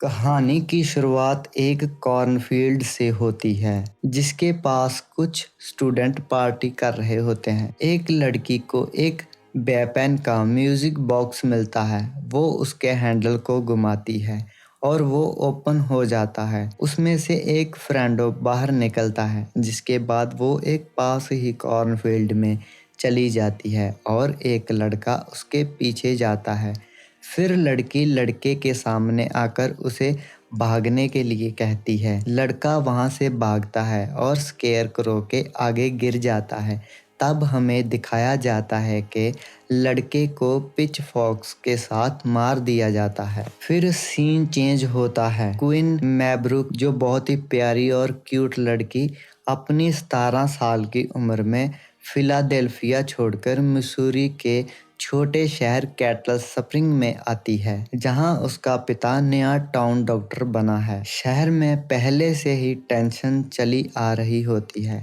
कहानी की शुरुआत एक कॉर्नफील्ड से होती है जिसके पास कुछ स्टूडेंट पार्टी कर रहे होते हैं। एक लड़की को एक बेपेन का म्यूजिक बॉक्स मिलता है। वो उसके हैंडल को घुमाती है और वो ओपन हो जाता है। उसमें से एक फ्रेंडो बाहर निकलता है जिसके बाद वो एक पास ही कॉर्नफील्ड में चली जाती है और एक लड़का उसके पीछे जाता है। फिर लड़की लड़के के सामने आकर उसे भागने के लिए कहती है। लड़का वहाँ से भागता है और स्केयरक्रो के आगे गिर जाता है। तब हमें दिखाया जाता है कि लड़के को पिच फॉक्स के साथ मार दिया जाता है। फिर सीन चेंज होता है। क्वीन मैब्रुक जो बहुत ही प्यारी और क्यूट लड़की अपनी 17 साल की उम्र में फिलाडेल्फिया छोड़कर मिसूरी के छोटे शहर कैटल स्प्रिंग में आती है जहां उसका पिता नया टाउन डॉक्टर बना है। शहर में पहले से ही टेंशन चली आ रही होती है।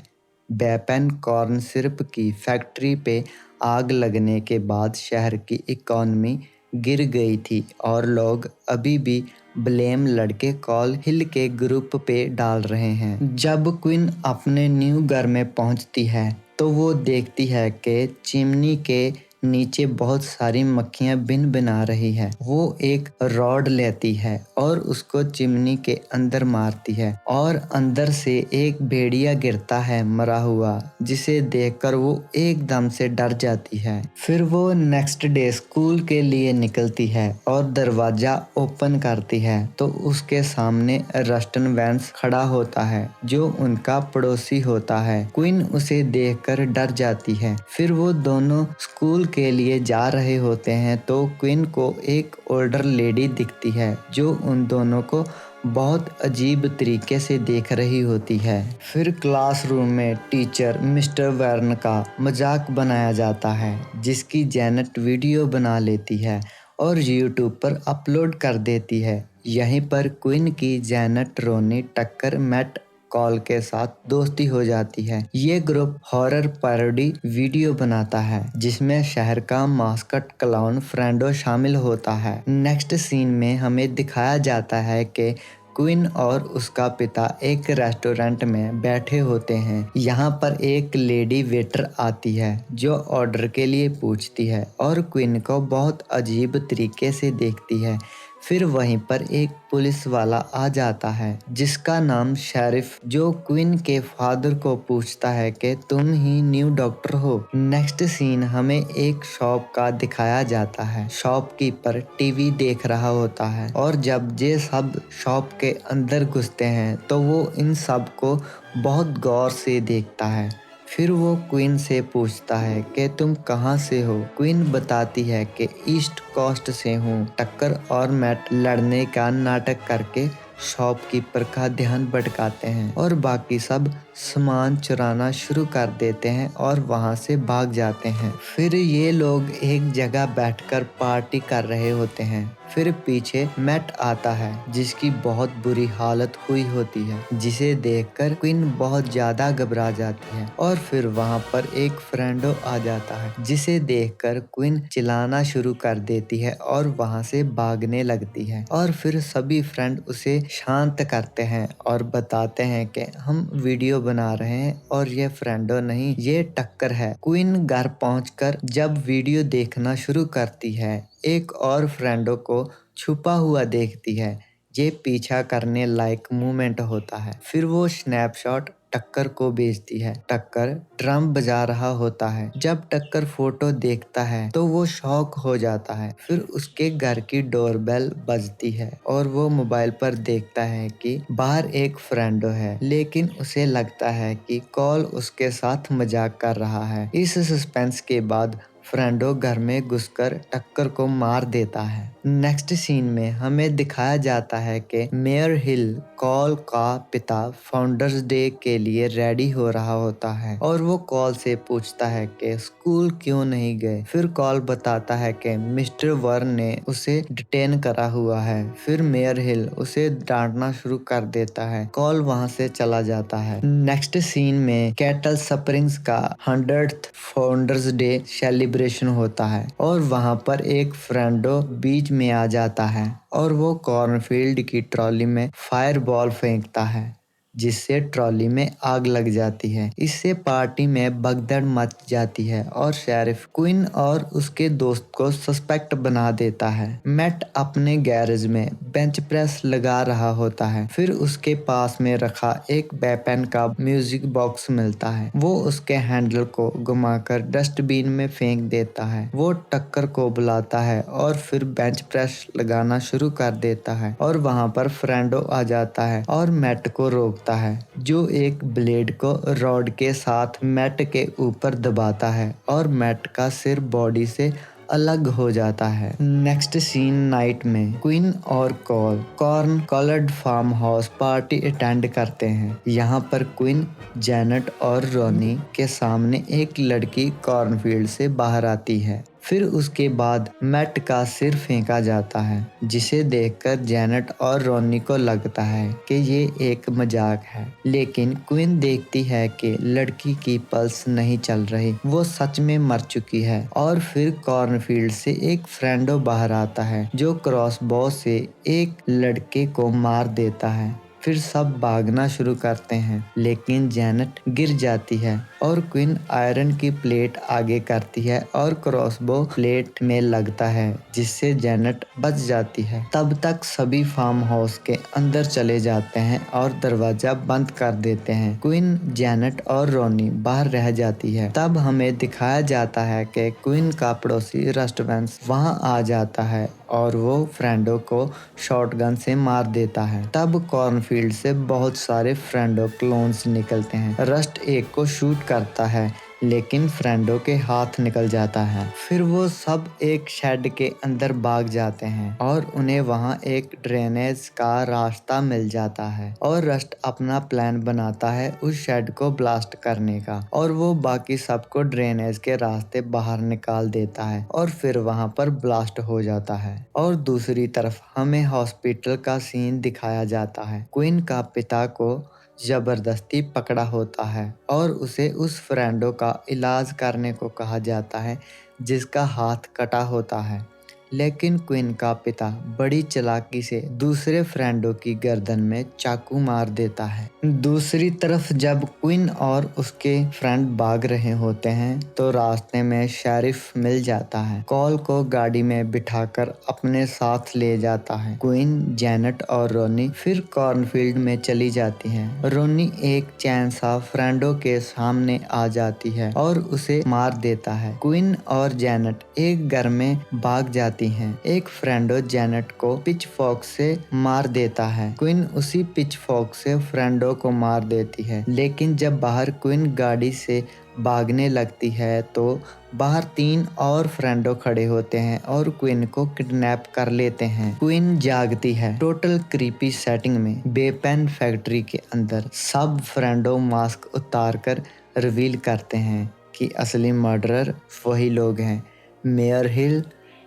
बेपेन कॉर्न सिरप की फैक्ट्री पे आग लगने के बाद शहर की इकॉनमी गिर गई थी और लोग अभी भी ब्लेम लड़के कॉल हिल के ग्रुप पे डाल रहे हैं। जब क्वीन अपने न्यू घर में पहुंचती है तो वो देखती है कि चिमनी के नीचे बहुत सारी मक्खियां बिन बना रही है। वो एक रॉड लेती है और उसको चिमनी के अंदर मारती है और अंदर से एक भेड़िया गिरता है मरा हुआ, जिसे देखकर वो एकदम से डर जाती है। फिर वो नेक्स्ट डे स्कूल के लिए निकलती है और दरवाजा ओपन करती है तो उसके सामने रस्टन वैंस खड़ा होता है जो उनका पड़ोसी होता है। क्वीन उसे देखकर डर जाती है। फिर वो दोनों स्कूल के लिए जा रहे होते हैं तो क्वीन को एक ओल्डर लेडी दिखती है जो उन दोनों को बहुत अजीब तरीके से देख रही होती है। फिर क्लासरूम में टीचर मिस्टर वर्न का मजाक बनाया जाता है जिसकी जेनेट वीडियो बना लेती है और यूट्यूब पर अपलोड कर देती है। यहीं पर क्वीन की जेनेट रोनी टक्कर मैट कॉल के साथ दोस्ती हो जाती है। ये ग्रुप हॉरर पैरोडी वीडियो बनाता है जिसमें शहर का मास्कट क्लाउन फ्रेंडो शामिल होता है। नेक्स्ट सीन में हमें दिखाया जाता है कि क्वीन और उसका पिता एक रेस्टोरेंट में बैठे होते हैं। यहाँ पर एक लेडी वेटर आती है जो ऑर्डर के लिए पूछती है और क्वीन को बहुत अजीब तरीके से देखती है। फिर वहीं पर एक पुलिस वाला आ जाता है जिसका नाम शेरिफ, जो क्वीन के फादर को पूछता है कि तुम ही न्यू डॉक्टर हो। नेक्स्ट सीन हमें एक शॉप का दिखाया जाता है। शॉपकीपर टीवी देख रहा होता है और जब ये सब शॉप के अंदर घुसते हैं तो वो इन सब को बहुत गौर से देखता है। फिर वो क्वीन से पूछता है कि तुम कहाँ से हो। क्वीन बताती है कि ईस्ट कोस्ट से हूँ। टक्कर और मैट लड़ने का नाटक करके शॉपकीपर का ध्यान भटकाते हैं और बाकी सब सामान चुराना शुरू कर देते हैं और वहां से भाग जाते हैं। फिर ये लोग एक जगह बैठकर पार्टी कर रहे होते हैं। फिर पीछे मैट आता है जिसकी बहुत बुरी हालत हुई होती है, जिसे देखकर क्वीन बहुत ज्यादा घबरा जाती है और फिर वहां पर एक फ्रेंडो आ जाता है जिसे देखकर क्वीन चिल्लाना शुरू कर देती है और वहां से भागने लगती है और फिर सभी फ्रेंड उसे शांत करते हैं और बताते हैं कि हम वीडियो बना रहे हैं और ये फ्रेंडो नहीं, ये टक्कर है। क्वीन घर पहुंचकर जब वीडियो देखना शुरू करती है एक और फ्रेंडो को छुपा हुआ देखती है। ये पीछा करने लायक मूवमेंट होता है। फिर वो स्नैपशॉट टक्कर को भेजती है। टक्कर ड्रम बजा रहा होता है। जब टक्कर फोटो देखता है तो वो शॉक हो जाता है। फिर उसके घर की डोरबेल बजती है और वो मोबाइल पर देखता है कि बाहर एक फ्रेंडो है, लेकिन उसे लगता है कि कॉल उसके साथ मजाक कर रहा है। इस सस्पेंस के बाद फ्रेंडो घर में घुसकर टक्कर को मार देता है। नेक्स्ट सीन में हमें दिखाया जाता है कि मेयर हिल कॉल का पिता फाउंडर्स डे के लिए रेडी हो रहा होता है और वो कॉल से पूछता है कि स्कूल क्यों नहीं गए। फिर कॉल बताता है कि मिस्टर वर्न ने उसे डिटेन करा हुआ है। फिर मेयर हिल उसे डांटना शुरू कर देता है। कॉल वहां से चला जाता है। नेक्स्ट सीन में कैटल स्प्रिंग्स का 100th फाउंडर्स डे सेलिब्रेशन होता है और वहां पर एक फ्रेंडो बीच में आ जाता है और वो कॉर्नफील्ड की ट्रॉली में फायरबॉल फेंकता है, जिससे ट्रॉली में आग लग जाती है। इससे पार्टी में भगदड़ मच जाती है और शेरिफ क्विन और उसके दोस्त को सस्पेक्ट बना देता है। मैट अपने गैरेज में बेंच प्रेस लगा रहा होता है। फिर उसके पास में रखा एक वेपन का म्यूजिक बॉक्स मिलता है। वो उसके हैंडल को घुमाकर डस्टबिन में फेंक देता है। वो टक्कर को बुलाता है और फिर बेंच प्रेस लगाना शुरू कर देता है और वहाँ पर फ्रेंडो आ जाता है और मैट को रोकता है, जो एक ब्लेड को रॉड के साथ मैट के ऊपर दबाता है और मैट का सिर बॉडी से अलग हो जाता है। नेक्स्ट सीन नाइट में क्वीन और कॉर्न कॉलर्ड फार्म हाउस पार्टी अटेंड करते हैं। यहाँ पर क्वीन जैनेट और रोनी के सामने एक लड़की कॉर्नफील्ड से बाहर आती है। फिर उसके बाद मैट का सिर फेंका जाता है, जिसे देखकर जैनेट और रोनी को लगता है कि ये एक मजाक है, लेकिन क्वीन देखती है कि लड़की की पल्स नहीं चल रही, वो सच में मर चुकी है। और फिर कॉर्नफील्ड से एक फ्रेंडो बाहर आता है, जो क्रॉसबो से एक लड़के को मार देता है। फिर सब भागना शुरू करते हैं, लेकिन जैनेट गिर जाती है और क्वीन आयरन की प्लेट आगे करती है और क्रॉसबो प्लेट में लगता है, जिससे जैनेट बच जाती है। तब तक सभी फार्म हाउस के अंदर चले जाते हैं और दरवाजा बंद कर देते हैं। क्वीन, जैनेट और रोनी बाहर रह जाती है। तब हमें दिखाया जाता है कि क्वीन का पड़ोसी रस्टवेंस वहाँ आ जाता है और वो फ्रेंडो को शॉटगन से मार देता है। तब कॉर्नफील्ड से बहुत सारे फ्रेंडो क्लोन्स निकलते हैं। रस्ट एक को शूट करता है, लेकिन फ्रेंडो के हाथ निकल जाता है। फिर वो सब एक शेड के अंदर भाग जाते हैं और उन्हें वहाँ एक ड्रेनेज का रास्ता मिल जाता है और रस्ट अपना प्लान बनाता है उस शेड को ब्लास्ट करने का और वो बाकी सबको ड्रेनेज के रास्ते बाहर निकाल देता है और फिर वहाँ पर ब्लास्ट हो जाता है। और दूसरी तरफ हमें हॉस्पिटल का सीन दिखाया जाता है। क्वीन का पिता को जबरदस्ती पकड़ा होता है और उसे उस फ्रेंडो का इलाज करने को कहा जाता है जिसका हाथ कटा होता है, लेकिन क्वीन का पिता बड़ी चालाकी से दूसरे फ्रेंडो की गर्दन में चाकू मार देता है। दूसरी तरफ जब क्वीन और उसके फ्रेंड भाग रहे होते हैं तो रास्ते में शेरिफ मिल जाता है। कॉल को गाड़ी में बिठाकर अपने साथ ले जाता है। क्वीन, जैनेट और रोनी फिर कॉर्नफील्ड में चली जाती हैं। रोनी एक चैन सा फ्रेंडो के सामने आ जाती है और उसे मार देता है। क्वीन और जैनेट एक घर में भाग जाती हैं। एक फ्रेंडो जैनेट को पिच फॉर्क से मार देता है। क्वीन उसी पिच फॉर्क से फ्रेंडो को मार देती है, लेकिन जब बाहर क्वीन गाड़ी से भागने लगती है तो बाहर 3 और फ्रेंडो खड़े होते हैं और क्वीन को किडनैप कर लेते हैं। क्वीन जागती है टोटल क्रीपी सेटिंग में वेपन फैक्ट्री के अंदर। सब फ्रेंडो मास्क उतार कर रिवील करते हैं कि असली मर्डरर वही लोग हैं, mayor Hill,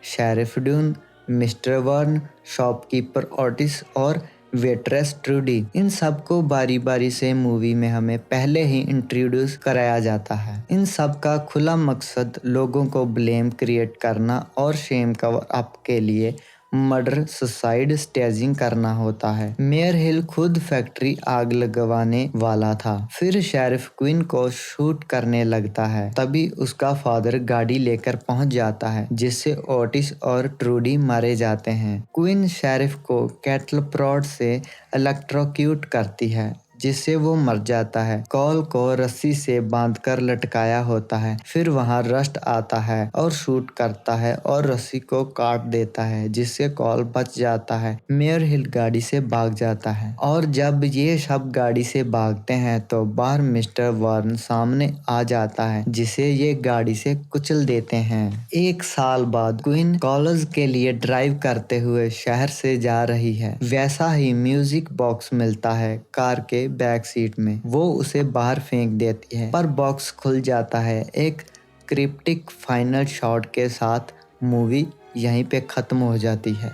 sheriff Doone, mister Vern, shopkeeper Otis और वेट्रेस ट्रूडी। इन सबको बारी बारी से मूवी में हमें पहले ही इंट्रोड्यूस कराया जाता है। इन सब का खुला मकसद लोगों को ब्लेम क्रिएट करना और शेम कवर अप के लिए मर्डर सुसाइड स्टेजिंग करना होता है। मेयर हिल खुद फैक्ट्री आग लगवाने वाला था। फिर शेरिफ क्वीन को शूट करने लगता है, तभी उसका फादर गाड़ी लेकर पहुंच जाता है, जिससे ओटिस और ट्रूडी मारे जाते हैं। क्वीन शेरिफ को कैटल प्रॉड से इलेक्ट्रोक्यूट करती है, जिससे वो मर जाता है। कॉल को रस्सी से बांधकर लटकाया होता है। फिर वहां रस्ट आता है और शूट करता है और रस्सी को काट देता है, जिससे कॉल बच जाता है। मेयर हिल गाड़ी से भाग जाता है और जब ये सब गाड़ी से भागते हैं तो बाहर मिस्टर वर्न सामने आ जाता है, जिसे ये गाड़ी से कुचल देते हैं। 1 साल बाद क्वीन कॉलेज के लिए ड्राइव करते हुए शहर से जा रही है। वैसा ही म्यूजिक बॉक्स मिलता है कार के बैक सीट में। वो उसे बाहर फेंक देती है, पर बॉक्स खुल जाता है। एक क्रिप्टिक फाइनल शॉट के साथ मूवी यहीं पे खत्म हो जाती है।